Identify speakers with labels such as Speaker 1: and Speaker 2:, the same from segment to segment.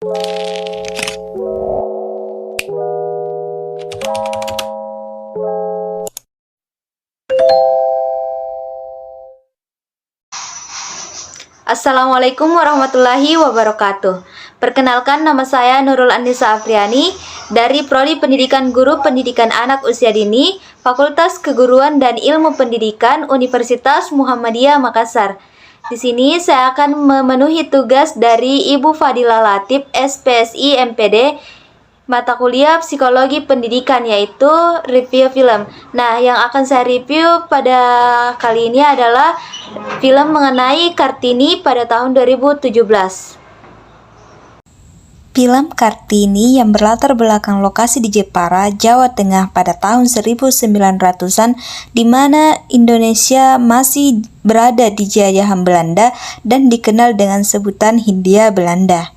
Speaker 1: Assalamualaikum warahmatullahi wabarakatuh. Perkenalkan, nama saya Nurul Anissa Afriani dari Prodi Pendidikan Guru Pendidikan Anak Usia Dini, Fakultas Keguruan dan Ilmu Pendidikan Universitas Muhammadiyah Makassar. Di sini saya akan memenuhi tugas dari Ibu Fadila Latif, SPSI MPD, mata kuliah Psikologi Pendidikan, yaitu review film. Nah, yang akan saya review pada kali ini adalah film mengenai Kartini pada tahun 2017.
Speaker 2: Film Kartini yang berlatar belakang lokasi di Jepara, Jawa Tengah pada tahun 1900-an, di mana Indonesia masih berada di jajahan Belanda dan dikenal dengan sebutan Hindia Belanda.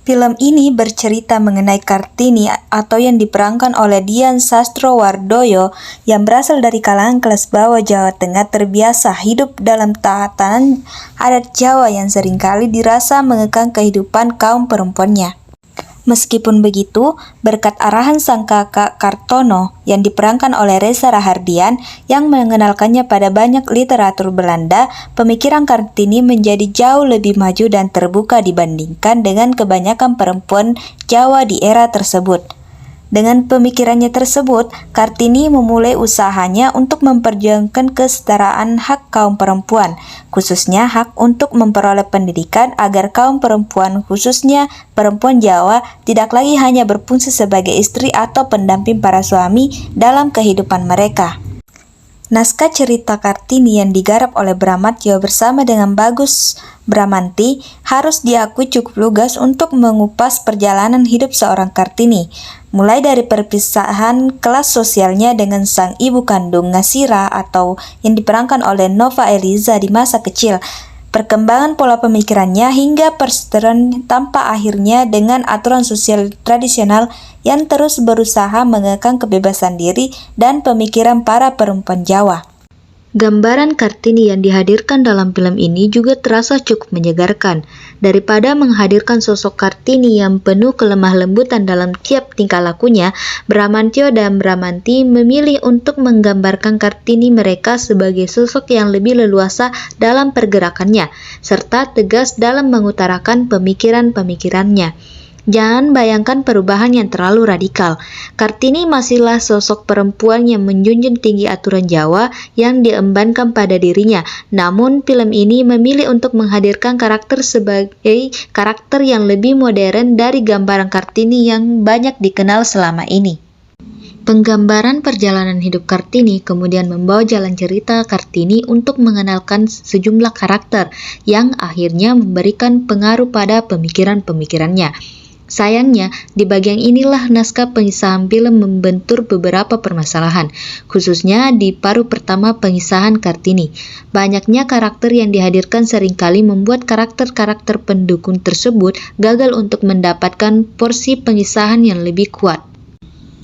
Speaker 2: Film ini bercerita mengenai Kartini atau yang diperankan oleh Dian Sastrowardoyo yang berasal dari kalangan kelas bawah Jawa Tengah, terbiasa hidup dalam tatanan adat Jawa yang seringkali dirasa mengekang kehidupan kaum perempuannya. Meskipun begitu, berkat arahan sang kakak Kartono yang diperankan oleh Reza Rahardian yang mengenalkannya pada banyak literatur Belanda, pemikiran Kartini menjadi jauh lebih maju dan terbuka dibandingkan dengan kebanyakan perempuan Jawa di era tersebut. Dengan pemikirannya tersebut, Kartini memulai usahanya untuk memperjuangkan kesetaraan hak kaum perempuan, khususnya hak untuk memperoleh pendidikan agar kaum perempuan, khususnya perempuan Jawa, tidak lagi hanya berfungsi sebagai istri atau pendamping para suami dalam kehidupan mereka. Naskah cerita Kartini yang digarap oleh Bramantyo bersama dengan Bagus Bramanti harus diakui cukup lugas untuk mengupas perjalanan hidup seorang Kartini, mulai dari perpisahan kelas sosialnya dengan sang ibu kandung Ngasira atau yang diperankan oleh Nova Eliza di masa kecil, perkembangan pola pemikirannya hingga perseteruan tanpa akhirnya dengan aturan sosial tradisional yang terus berusaha mengekang kebebasan diri dan pemikiran para perempuan Jawa. Gambaran Kartini yang dihadirkan dalam film ini juga terasa cukup menyegarkan. Daripada menghadirkan sosok Kartini yang penuh kelemah lembutan dalam tiap tingkah lakunya, Bramantyo dan Bramanti memilih untuk menggambarkan Kartini mereka sebagai sosok yang lebih leluasa dalam pergerakannya, serta tegas dalam mengutarakan pemikiran-pemikirannya. Jangan bayangkan perubahan yang terlalu radikal. Kartini masihlah sosok perempuan yang menjunjung tinggi aturan Jawa yang diembankan pada dirinya. Namun film ini memilih untuk menghadirkan karakter sebagai karakter yang lebih modern dari gambaran Kartini yang banyak dikenal selama ini. Penggambaran perjalanan hidup Kartini kemudian membawa jalan cerita Kartini untuk mengenalkan sejumlah karakter yang akhirnya memberikan pengaruh pada pemikiran-pemikirannya. Sayangnya, di bagian inilah naskah pengisahan film membentur beberapa permasalahan, khususnya di paruh pertama pengisahan Kartini. Banyaknya karakter yang dihadirkan seringkali membuat karakter-karakter pendukung tersebut gagal untuk mendapatkan porsi pengisahan yang lebih kuat.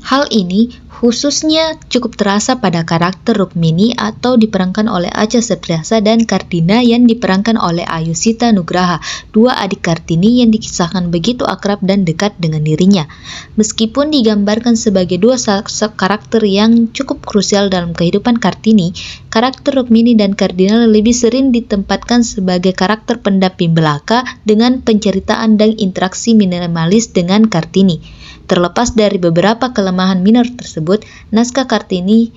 Speaker 2: Hal ini khususnya cukup terasa pada karakter Rukmini atau diperankan oleh Acha Septriasa dan Kardina yang diperankan oleh Ayusita Nugraha, dua adik Kartini yang dikisahkan begitu akrab dan dekat dengan dirinya. Meskipun digambarkan sebagai dua karakter yang cukup krusial dalam kehidupan Kartini, karakter Rukmini dan Kardina lebih sering ditempatkan sebagai karakter pendamping belaka dengan penceritaan dan interaksi minimalis dengan Kartini. Terlepas dari beberapa kelemahan minor tersebut, naskah Kartini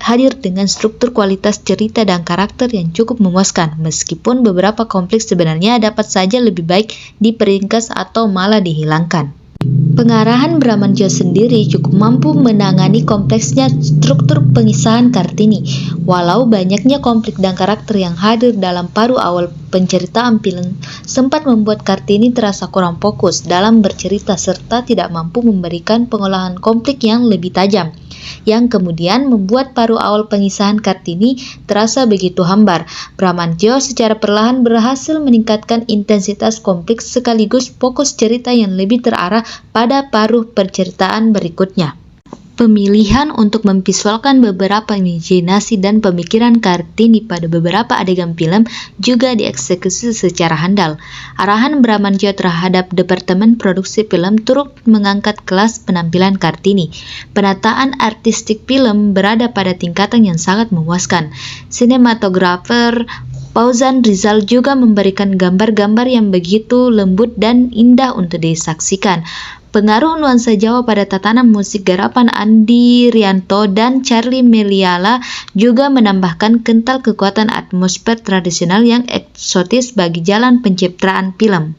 Speaker 2: hadir dengan struktur kualitas cerita dan karakter yang cukup memuaskan, meskipun beberapa konflik sebenarnya dapat saja lebih baik diperingkas atau malah dihilangkan. Pengarahan Bramantyo sendiri cukup mampu menangani kompleksnya struktur pengisahan Kartini. Walau banyaknya konflik dan karakter yang hadir dalam paruh awal penceritaan film sempat membuat Kartini terasa kurang fokus dalam bercerita serta tidak mampu memberikan pengolahan konflik yang lebih tajam, yang kemudian membuat paruh awal pengisahan Kartini terasa begitu hambar. Bramantyo secara perlahan berhasil meningkatkan intensitas konflik sekaligus fokus cerita yang lebih terarah pada paruh penceritaan berikutnya.
Speaker 1: Pemilihan untuk memvisualkan beberapa imajinasi dan pemikiran Kartini pada beberapa adegan film juga dieksekusi secara handal. Arahan Bramantyo terhadap Departemen Produksi Film turut mengangkat kelas penampilan Kartini. Penataan artistik film berada pada tingkatan yang sangat memuaskan. Sinematografer Fauzan Rizal juga memberikan gambar-gambar yang begitu lembut dan indah untuk disaksikan. Pengaruh nuansa Jawa pada tatanan musik garapan Andi Rianto dan Charlie Meliala juga menambahkan kental kekuatan atmosfer tradisional yang eksotis bagi jalan pencitraan film.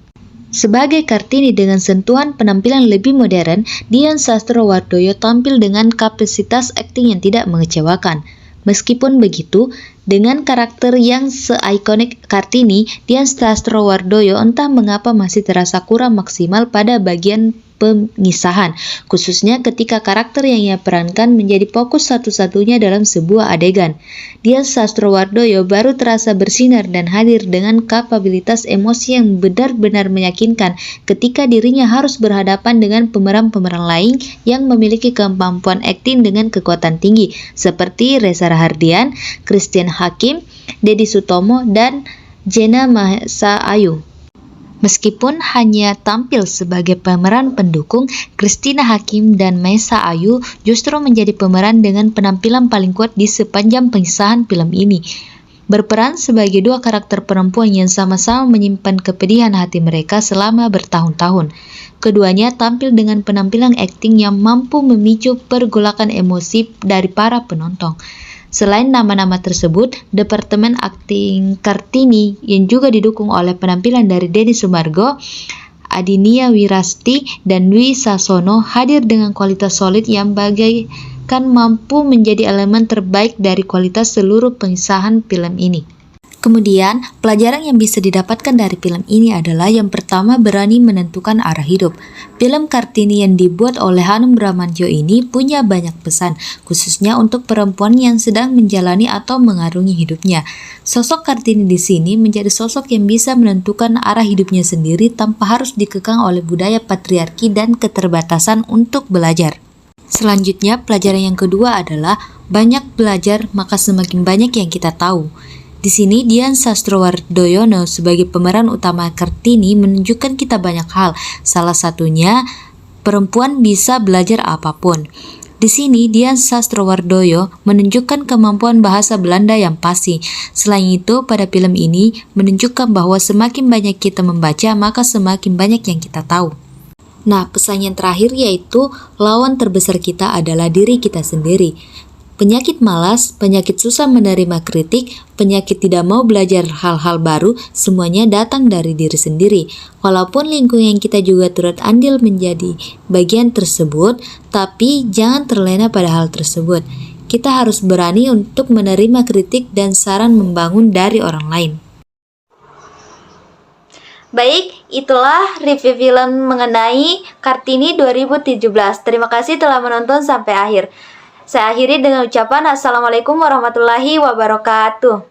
Speaker 1: Sebagai Kartini dengan sentuhan penampilan lebih modern, Dian Sastrowardoyo tampil dengan kapasitas akting yang tidak mengecewakan. Meskipun begitu, dengan karakter yang se-ikonik Kartini, Dian Sastrowardoyo entah mengapa masih terasa kurang maksimal pada bagian pengisahan, khususnya ketika karakter yang ia perankan menjadi fokus satu-satunya dalam sebuah adegan. Dian Sastrowardoyo baru terasa bersinar dan hadir dengan kapabilitas emosi yang benar-benar meyakinkan ketika dirinya harus berhadapan dengan pemeran-pemeran lain yang memiliki kemampuan akting dengan kekuatan tinggi, seperti Reza Rahardian, Christine Hakim, Deddy Sutomo, dan Jena Mahesa Ayu. Meskipun hanya tampil sebagai pemeran pendukung, Christina Hakim dan Maesa Ayu justru menjadi pemeran dengan penampilan paling kuat di sepanjang pengisahan film ini. Berperan sebagai dua karakter perempuan yang sama-sama menyimpan kepedihan hati mereka selama bertahun-tahun. Keduanya tampil dengan penampilan akting yang mampu memicu pergolakan emosi dari para penonton. Selain nama-nama tersebut, Departemen Akting Kartini yang juga didukung oleh penampilan dari Denny Sumargo, Adinia Wirasti, dan Dwi Sasono hadir dengan kualitas solid yang bagaikan mampu menjadi elemen terbaik dari kualitas seluruh pengisahan film ini. Kemudian, pelajaran yang bisa didapatkan dari film ini adalah yang pertama, berani menentukan arah hidup. Film Kartini yang dibuat oleh Hanung Bramantyo ini punya banyak pesan, khususnya untuk perempuan yang sedang menjalani atau mengarungi hidupnya. Sosok Kartini di sini menjadi sosok yang bisa menentukan arah hidupnya sendiri tanpa harus dikekang oleh budaya patriarki dan keterbatasan untuk belajar. Selanjutnya, pelajaran yang kedua adalah banyak belajar maka semakin banyak yang kita tahu. Di sini Dian Sastrowardoyo sebagai pemeran utama Kartini menunjukkan kita banyak hal. Salah satunya, perempuan bisa belajar apapun. Di sini Dian Sastrowardoyo menunjukkan kemampuan bahasa Belanda yang fasih. Selain itu, pada film ini menunjukkan bahwa semakin banyak kita membaca, maka semakin banyak yang kita tahu. Nah, pesan yang terakhir yaitu lawan terbesar kita adalah diri kita sendiri. Penyakit malas, penyakit susah menerima kritik, penyakit tidak mau belajar hal-hal baru, semuanya datang dari diri sendiri. Walaupun lingkungan kita juga turut andil menjadi bagian tersebut, tapi jangan terlena pada hal tersebut. Kita harus berani untuk menerima kritik dan saran membangun dari orang lain. Baik, itulah review film mengenai Kartini 2017. Terima kasih telah menonton sampai akhir. Saya akhiri dengan ucapan Assalamualaikum warahmatullahi wabarakatuh.